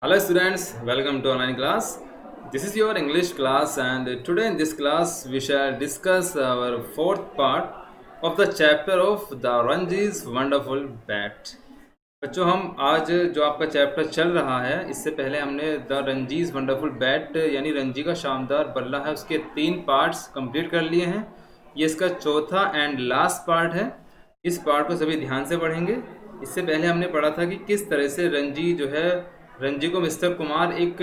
Hello students, welcome to online class. This is your English class and today in this class we shall discuss our fourth part of the chapter of the Ranji's Wonderful Bat. बच्चों हम आज जो आपका chapter चल रहा है इससे पहले हमने द रंजीज वंडरफुल बैट यानी रंजी का शानदार बल्ला है उसके 3 पार्ट्स कंप्लीट कर लिए हैं। ये इसका चौथा एंड लास्ट पार्ट है। इस पार्ट को सभी ध्यान से पढ़ेंगे। इससे पहले हमने पढ़ा था कि किस तरह से रंजी जो है रंजी को मिस्टर कुमार एक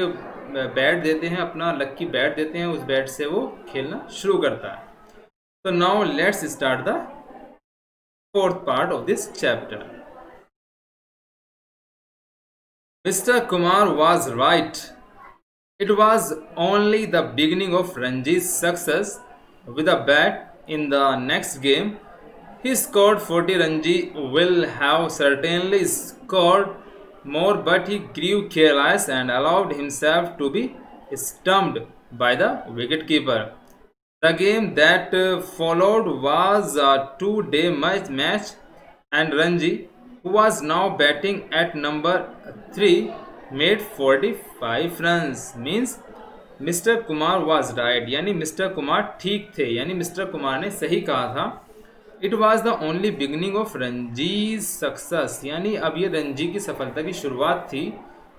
बैट देते हैं, अपना लक्की बैट देते हैं, उस बैट से वो खेलना शुरू करता है। तो now let's start the fourth part of this chapter. Mr. Kumar was right. It was only the beginning of Ranji's success with a bat. In the next game, he scored 40. Ranji will have certainly scored more, but he grew careless and allowed himself to be stumped by the wicketkeeper. The game that followed was a two-day match, and Ranji, who was now batting at number 3, made 45 runs. Means mister Kumar was right, यानी mister Kumar ठीक थे, यानी mister Kumar ने सही कहा था। It was the only beginning of Ranji's success, यानी अब ये रंजी की सफलता की शुरुआत थी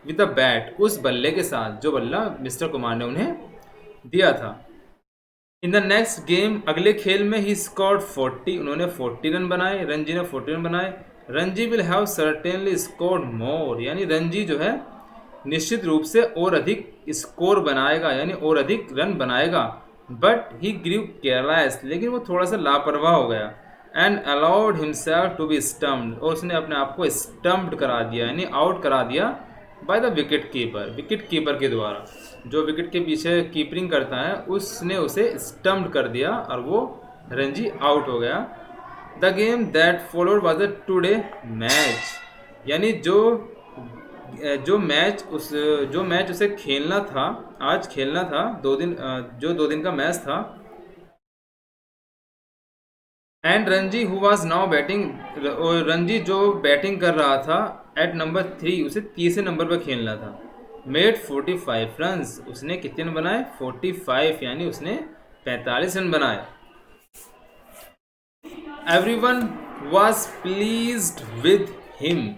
विद अ बैट, उस बल्ले के साथ जो बल्ला मिस्टर कुमार ने उन्हें दिया था। इन द नेक्स्ट गेम, अगले खेल में ही स्कोर्ड 40, उन्होंने 40 रन बनाए, रंजी ने 40 रन बनाए। Ranji will have certainly scored more, यानी रंजी जो है निश्चित रूप से और अधिक स्कोर बनाएगा, यानी और अधिक रन बनाएगा। बट ही ग्रीव केयरलेस, लेकिन वो थोड़ा सा लापरवाह हो गया। And allowed himself to be stumped, और उसने अपने आप को स्टम्प्ड करा दिया, यानी आउट करा दिया by the wicket keeper, wicket keeper के द्वारा। जो विकेट के पीछे कीपरिंग करता है उसने उसे स्टम्प्ड कर दिया और वो रंजी आउट हो गया। The game that followed was a today match, यानी जो मैच उसे खेलना था, आज खेलना था, जो 2 दिन का मैच था। And Ranji who was now batting, Ranji जो बैटिंग कर रहा था एट नंबर 3, उसे तीसरे नंबर पर खेलना था। मेड 45 रन, उसने कितने रन बनाए? 45, यानी उसने 45 रन बनाए। Everyone was pleased with him,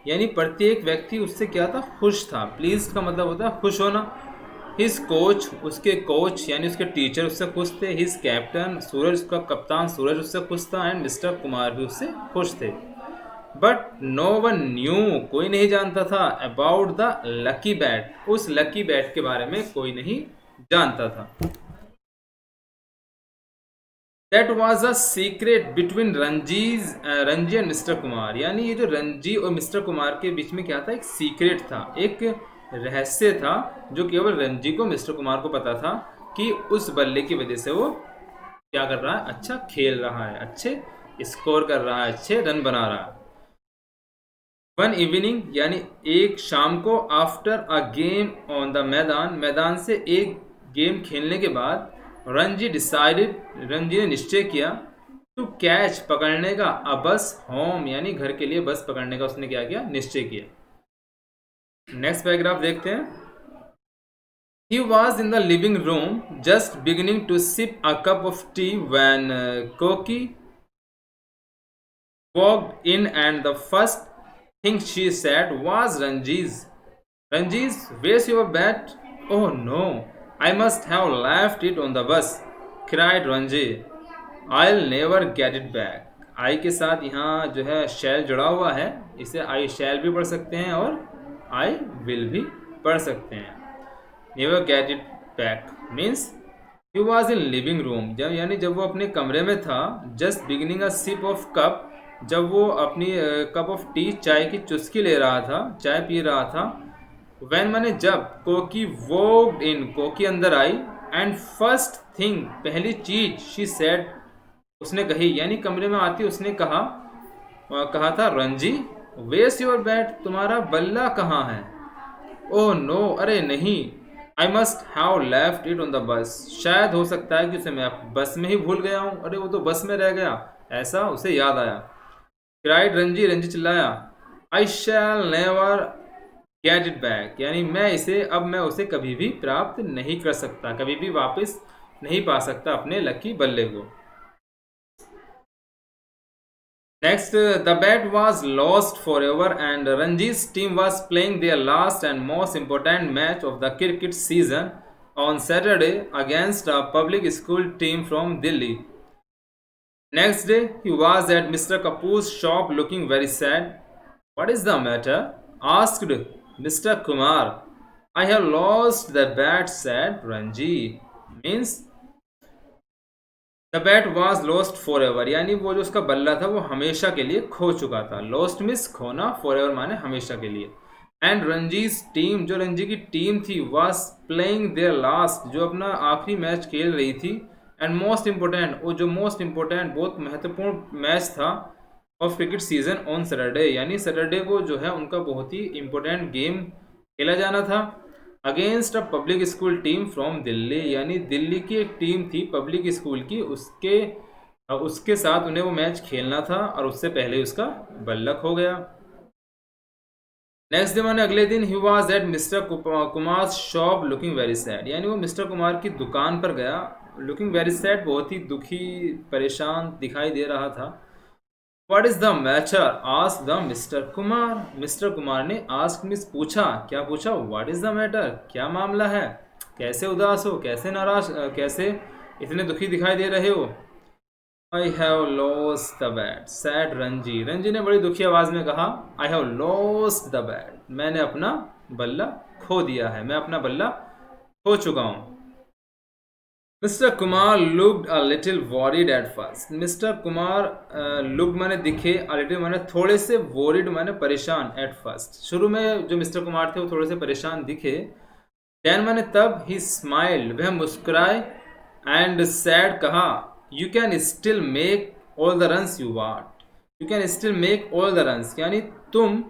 यानी प्रत्येक व्यक्ति उससे क्या था? खुश था। प्लीज का मतलब होता है खुश होना। हिज कोच, उसके कोच यानी उसके टीचर उससे खुश थे। हिज कैप्टन, सूरज, उसका कप्तान सूरज उससे खुश था। एंड मिस्टर कुमार भी उससे खुश थे। बट नो वन न्यू, कोई नहीं जानता था अबाउट द लकी बैट, उस लकी बैट के बारे में कोई नहीं जानता था। That was a secret between Ranji and mister Kumar, यानी ये जो रंजी और मिस्टर कुमार के बीच में क्या था? एक सीक्रेट था, एक रहस्य था जो केवल रंजी को, मिस्टर कुमार को पता था कि उस बल्ले की वजह से वो क्या कर रहा है? अच्छा खेल रहा है, अच्छे स्कोर कर रहा है, अच्छे रन बना रहा है। वन इवनिंग, यानी एक शाम को, after a game on the मैदान से एक गेम खेलने के बाद, रंजी ने निश्चय किया टू कैच, पकड़ने का, अ बस होम, यानी घर के लिए बस पकड़ने का उसने क्या किया? निश्चय किया। नेक्स्ट पैराग्राफ देखते हैं। He was in the living room just beginning to sip a cup of tea when Koki walked in, and the first thing she said was Ranji's, where's your bat? Oh no, I must have left it on the bus, cried Ranji. I'll never get it back. आई के साथ यहाँ जो है शैल जुड़ा हुआ है, इसे आई शैल भी पढ़ सकते हैं और आई विल भी पढ़ सकते हैं। Never get it back means he was in living room, जब यानी जब वो अपने कमरे में था। Just beginning a sip of cup, जब वो अपनी कप ऑफ टी, चाय की चुस्की ले रहा था, चाय पी रहा था। वैन माने जब, कोकी वोक्ड इन, कोकी अंदर आई। एंड फर्स्ट थिंग, पहली चीज, शी सेड, उसने कही, यानी कमरे में आती उसने कहा था, रंजी वेयर्स योर बैट, तुम्हारा बल्ला कहाँ है? ओह नो, अरे नहीं। I must have left it on the bus, शायद हो सकता है कि उसे मैं बस में ही भूल गया हूँ, अरे वो तो बस में रह गया, ऐसा उसे याद आया। क्राइड रंजी, रंजी चिल्लाया, I shall never get it back, यानी मैं उसे कभी भी प्राप्त नहीं कर सकता, कभी भी वापस नहीं पा सकता अपने लकी बल्ले को। Next, the bet was lost forever and Ranji's team was playing their last and most important match of the cricket season on Saturday against a public school team from Delhi. Next day, he was at Mr. Kapoor's shop looking very sad. What is the matter? Asked Mr. Kumar. I have lost the bet, said Ranji. Means the bat was lost for ever, यानी वो जो उसका बल्ला था वो हमेशा के लिए खो चुका था। लॉस्ट मिस खोना, फॉर एवर माने हमेशा के लिए। एंड रंजीज टीम, जो रंजी की टीम थी, वॉज प्लेइंग देयर लास्ट, जो अपना आखिरी मैच खेल रही थी। एंड मोस्ट इंपॉर्टेंट, वो जो मोस्ट इंपॉर्टेंट बहुत महत्वपूर्ण मैच था of cricket season on Saturday, यानी सैटरडे को जो है उनका बहुत ही इंपॉर्टेंट गेम खेला जाना था against a public school team from Delhi, यानी दिल्ली की एक टीम थी पब्लिक स्कूल की, उसके साथ उन्हें वो मैच खेलना था और उससे पहले उसका बल्ला खो गया। नेक्स्ट डे माने अगले दिन, he was at mister Kumar shop looking very sad, यानी वो मिस्टर कुमार की दुकान पर गया। लुकिंग वेरी सैड, बहुत ही दुखी परेशान दिखाई दे रहा था। What is the matter? Asked the mister Kumar. Mister Kumar ने आस्क मिस पूछा, क्या पूछा? What is the matter? क्या मामला है? कैसे उदास हो, कैसे नाराज, कैसे इतने दुखी दिखाई दे रहे हो? I have lost the bet, said Ranji. Ranji ने बड़ी दुखी आवाज में कहा, I have lost the bet, मैंने अपना बल्ला खो दिया है, मैं अपना बल्ला खो चुका हूँ। Mister Kumar looked a little worried at first. Mister Kumar look माने दिखे, अ लिटिल माने थोड़े से, वॉरिड माने परेशान, एट फर्स्ट शुरू में जो मिस्टर कुमार थे वो थोड़े से परेशान दिखे। देन माने तब, ही स्माइल्ड, वह मुस्कुराए, एंड सैड कहा, you can still make all the runs you want, you can still make all the runs, यानी तुम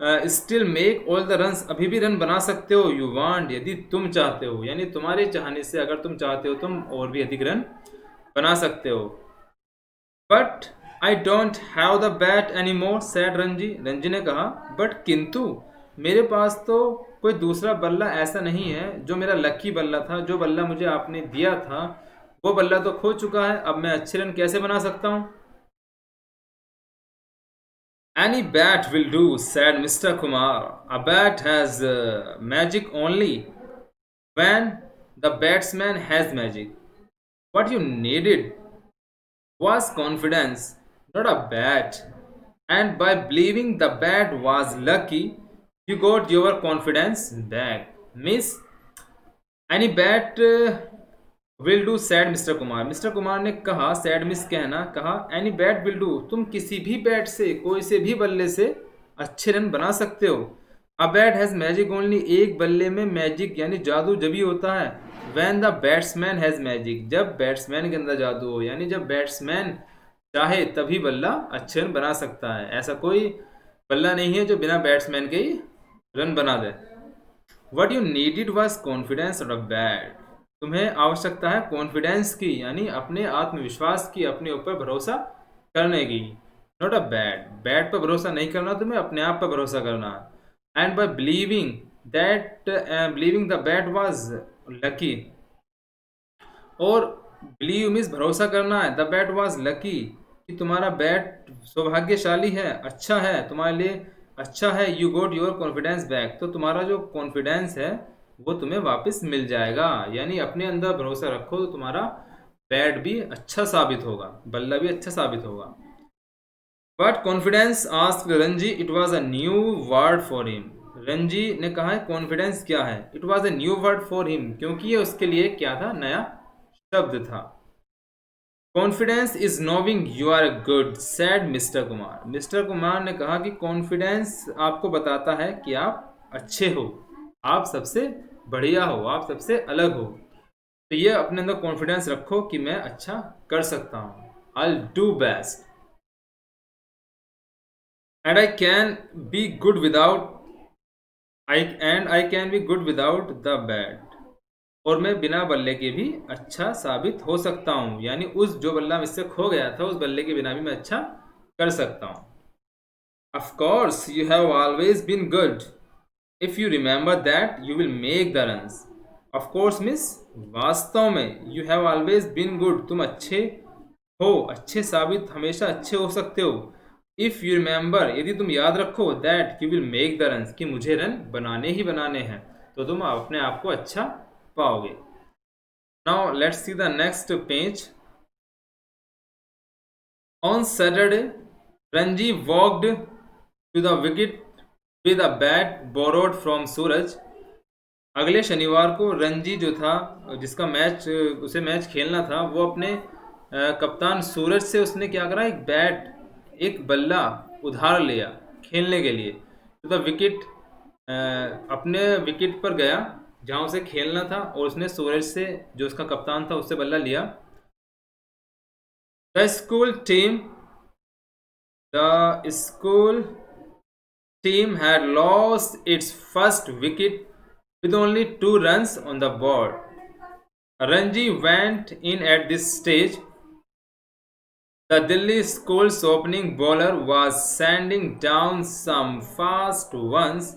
still make all the runs, अभी भी रन बना सकते हो, यू वांट, यदि तुम चाहते हो, यानी तुम्हारे चाहने से अगर तुम चाहते हो तुम और भी अधिक रन बना सकते हो। But I don't have the bat any more, sad Ranji. Ranji ने कहा, बट किंतु मेरे पास तो कोई दूसरा बल्ला ऐसा नहीं है जो मेरा लकी बल्ला था, जो बल्ला मुझे आपने दिया था वो बल्ला तो खो चुका है, अब मैं अच्छे रन कैसे बना सकता हूँ? Any bat will do, said Mr. Kumar. A bat has magic only when the batsman has magic. What you needed was confidence, not a bat. And by believing the bat was lucky, you got your confidence back. Miss, any bat will do, sad mister Kumar. Mister Kumar ने कहा, sad miss कहना, कहा, any bat will do, तुम किसी भी bat से, कोई से भी बल्ले से अच्छे रन बना सकते हो। A bat has magic only, एक बल्ले में मैजिक यानी जादू जभी होता है, when the batsman has magic, जब बैट्समैन के अंदर जादू हो, यानी जब बैट्समैन चाहे तभी बल्ला अच्छे रन बना सकता है। ऐसा कोई बल्ला नहीं है जो बिना बैट्समैन के ही रन बना दे। What you needed was confidence of a bat, तुम्हें आवश्यकता है कॉन्फिडेंस की, यानी अपने आत्मविश्वास की, अपने ऊपर भरोसा करने की। नॉट अ बैट, बैट पर भरोसा नहीं करना, तुम्हें अपने आप पर भरोसा करना। And bye believing that, believing the bat was lucky, और बिलीव मीन्स भरोसा करना है, द बैट वाज लकी, कि तुम्हारा बैट सौभाग्यशाली है, अच्छा है, तुम्हारे लिए अच्छा है। You got your confidence back, तो तुम्हारा जो कॉन्फिडेंस है वो तुम्हें वापस मिल जाएगा, यानी अपने अंदर भरोसा रखो तो तुम्हारा बैट भी अच्छा साबित होगा, बल्ला भी अच्छा साबित होगा। But confidence, asked Ranji, it was a new word for him. Ranji ने कहा है कॉन्फिडेंस क्या है? It was a new word for him, क्योंकि ये उसके लिए क्या था? नया शब्द था। Confidence is knowing you are good, said mister Kumar. Mister Kumar ने कहा कि कॉन्फिडेंस आपको बताता है कि आप अच्छे हो, आप सबसे बढ़िया हो, आप सबसे अलग हो। तो ये अपने अंदर कॉन्फिडेंस रखो कि मैं अच्छा कर सकता हूँ, I do best, and I can be good without, I can be good without the bat, और मैं बिना बल्ले के भी अच्छा साबित हो सकता हूँ, यानी उस जो बल्ला मुझसे खो गया था उस बल्ले के बिना भी मैं अच्छा कर सकता हूँ। Of course you have always been good, if you remember that you will make the runs. Of course miss, वास्तव में you have always been good, तुम अच्छे हो, अच्छे साबित हमेशा अच्छे हो सकते हो। इफ यू रिमेंबर, यदि तुम याद रखो, that you will make the runs, कि मुझे रन बनाने ही बनाने हैं, तो तुम अपने आप को अच्छा पाओगे। Now let's see the next page. On Saturday Ranji walked to the wicket with a bat borrowed from Suraj. अगले शनिवार को रणजी जो था, जिसका मैच उसे मैच खेलना था, वो अपने कप्तान सूरज से उसने क्या करा, एक बैट, एक बल्ला उधार लिया खेलने के लिए। तो द विकेट, अपने विकेट पर गया जहां उसे खेलना था, और उसने सूरज से, जो उसका कप्तान था, उससे बल्ला लिया। The school team The school team had lost its first wicket with only 2 runs on the board. Ranji went in at this stage. The Delhi school's opening bowler was sending down some fast ones.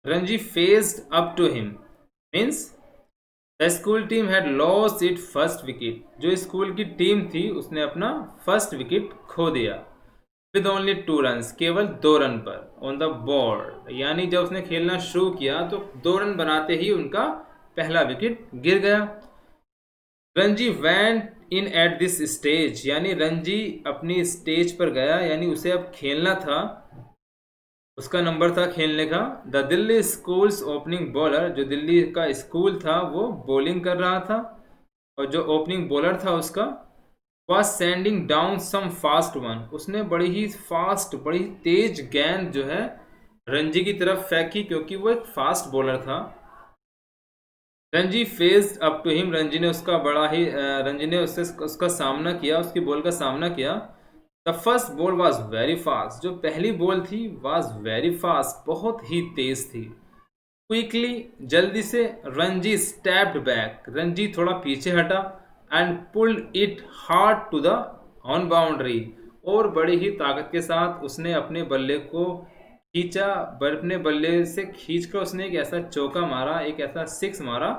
Ranji faced up to him. Means the school team had lost its first wicket. जो school की team थी उसने अपना first wicket खो दिया। With only 2 run, केवल 2 run पर, on the board, यानी जब उसने खेलना शुरू किया तो 2 रन बनाते ही उनका पहला विकेट गिर गया। Ranji went in at this stage, यानी रणजी अपनी स्टेज पर गया, यानी उसे अब खेलना था, उसका नंबर था खेलने का। The Delhi schools opening bowler, जो दिल्ली का स्कूल था वो बॉलिंग कर रहा था, और जो ओपनिंग बॉलर था उसका was sending down some fast one, उसने बड़ी ही फास्ट, बड़ी ही तेज गेंद जो है रणजी की तरफ फेंकी, क्योंकि वो एक फास्ट बॉलर था। Ranji faced up to him, Ranji ने उसका बड़ा ही रणजी ने उससे उसका सामना किया, उसकी बॉल का सामना किया। The first ball was very fast, जो पहली बॉल थी वाज वेरी फास्ट, बहुत ही तेज थी। क्विकली, जल्दी से, रणजी स्टेप्ड बैक, रणजी थोड़ा पीछे हटा, and pulled it hard to the on boundary, और बड़ी ही ताकत के साथ उसने अपने बल्ले को खींचा, अपने बल्ले से खींचकर उसने एक ऐसा चौका मारा, एक ऐसा सिक्स मारा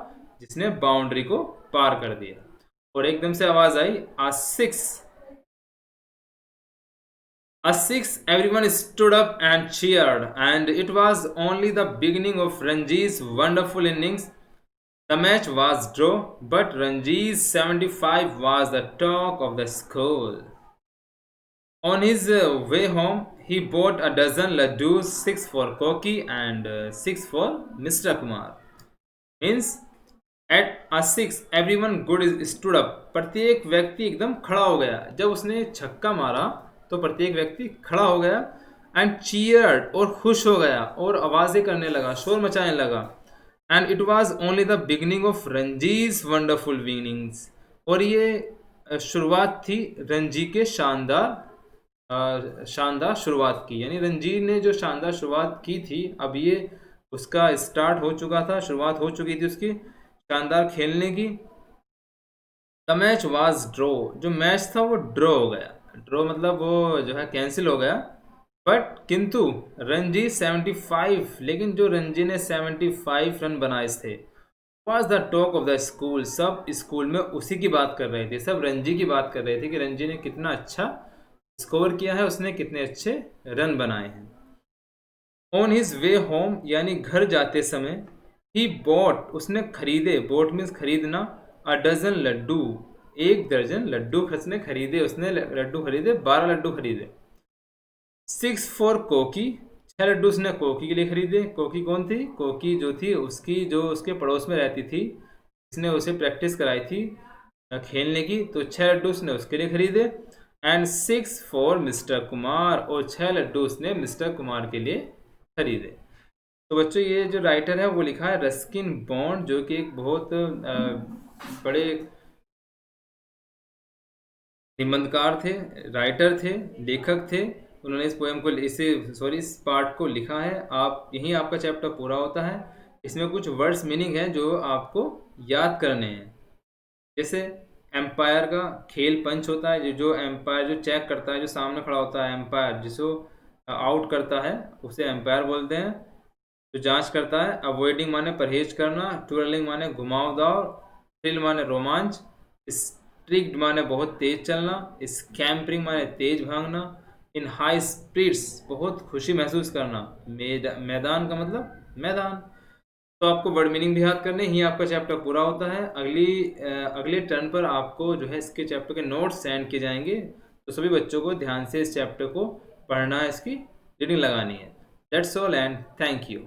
जिसने बाउंड्री को पार कर दिया। और एकदम से आवाज आई, आ six, a six, everyone stood up and cheered, and it was only the beginning of Ranji's wonderful innings. The match was draw, but Ranji's 75 was the talk of the school. On his way home, he bought a dozen laddus, 6 for Koki and 6 for Mr. Kumar. Means at a 6, everyone good stood up. प्रत्येक व्यक्ति एकदम खड़ा हो गया। जब उसने छक्का मारा तो प्रत्येक व्यक्ति खड़ा हो गया, एंड चीयर्ड, और खुश हो गया, और आवाज़ें करने लगा, शोर मचाने लगा। And it was only the beginning of Ranji's wonderful winnings, और ये शुरुआत थी रणजी के शानदार शुरुआत की, यानी रणजी ने जो शानदार शुरुआत की थी, अब ये उसका स्टार्ट हो चुका था, शुरुआत हो चुकी थी उसकी शानदार खेलने की। द मैच वाज ड्रॉ, जो मैच था वो ड्रॉ हो गया। ड्रॉ मतलब वो जो है कैंसिल हो गया। बट किंतु रणजी 75, लेकिन जो रणजी ने 75 रन बनाए थे, was the talk of the school, सब स्कूल में उसी की बात कर रहे थे, सब रणजी की बात कर रहे थे कि रणजी ने कितना अच्छा स्कोर किया है, उसने कितने अच्छे रन बनाए हैं। ऑन हिज वे होम, यानी घर जाते समय, ही बॉट, उसने खरीदे, बॉट मीन्स खरीदना, अ डजन लड्डू, 1 दर्जन लड्डू उसने खरीदे, उसने लड्डू खरीदे, 12 लड्डू खरीदे। 6 फॉर कोकी, 6 लड्डू उसने कोकी के लिए खरीदे। कोकी कौन थी? कोकी जो थी उसकी, जो उसके पड़ोस में रहती थी, इसने उसे प्रैक्टिस कराई थी खेलने की, तो 6 लड्डू उसने उसके लिए खरीदे। एंड 6 फॉर मिस्टर कुमार, और 6 लड्डू उसने मिस्टर कुमार के लिए खरीदे। तो बच्चों ये जो राइटर है वो लिखा है रस्किन बॉन्ड, जो कि एक बहुत बड़े निबंधकार थे, राइटर थे, लेखक थे। उन्होंने इस पोएम को, इस पार्ट को लिखा है। आप यहीं आपका चैप्टर पूरा होता है। इसमें कुछ वर्ड्स मीनिंग है जो आपको याद करने हैं। जैसे एम्पायर का खेल पंच होता है, जो एम्पायर जो चेक करता है, जो सामने खड़ा होता है एम्पायर, जिसको आउट करता है, उसे एम्पायर बोलते हैं। जो जांच करता है। अवॉइडिंग माने परहेज करना, टूरलिंग माने घुमावदार, थ्रिल माने रोमांच, स्ट्रिक्ट माने बहुत तेज चलना, स्कैम्परिंग माने तेज भागना, इन हाई स्पीड्स बहुत खुशी महसूस करना, मैदान का मतलब मैदान। तो आपको वर्ड मीनिंग भी याद करने ही आपका चैप्टर पूरा होता है। अगले टर्न पर आपको जो है इसके चैप्टर के नोट्स सेंड किए जाएंगे, तो सभी बच्चों को ध्यान से इस चैप्टर को पढ़ना है, इसकी रीडिंग लगानी है। That's all and thank you.